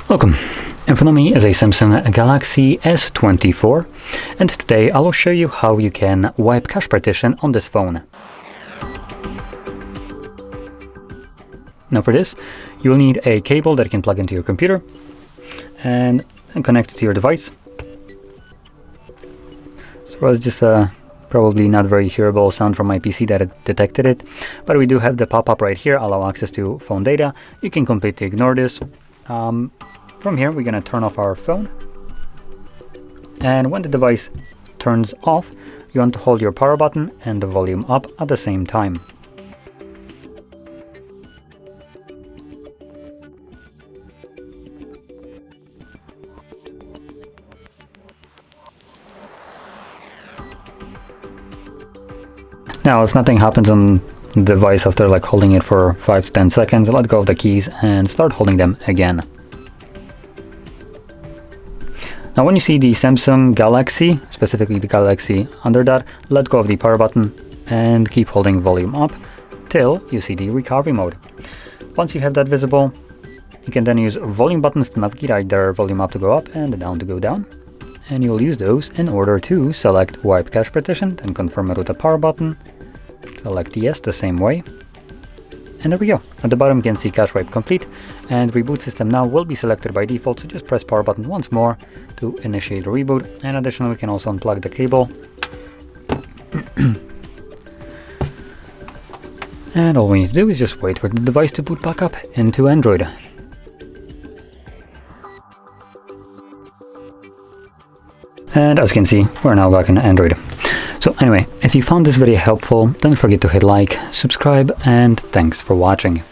Welcome. In front of me is a Samsung Galaxy S24, and today I will show you how you can wipe cache partition on this phone. Now for this, you'll need a cable that you can plug into your computer and connect it to your device. So it's just a probably not very hearable sound from my PC that it detected it, but we do have the pop-up right here, allow access to phone data. You can completely ignore this. From here, we're going to turn off our phone. And when the device turns off, you want to hold your power button and the volume up at the same time. Now, if nothing happens on the device after holding it for 5 to 10 seconds, let go of the keys and start holding them again. Now when you see the Samsung Galaxy, specifically the Galaxy under that, let go of the power button and keep holding volume up till you see the recovery mode. Once you have that visible, you can then use volume buttons to navigate either volume up to go up and down to go down. And you'll use those in order to select wipe cache partition, then confirm it with the power button, select yes the same way. And there we go. At the bottom you can see cache wipe complete, and reboot system now will be selected by default, so just press power button once more to initiate a reboot. And additionally, we can also unplug the cable. And all we need to do is just wait for the device to boot back up into Android. And as you can see, we're now back in Android. So anyway, if you found this video helpful, don't forget to hit like, subscribe, and thanks for watching.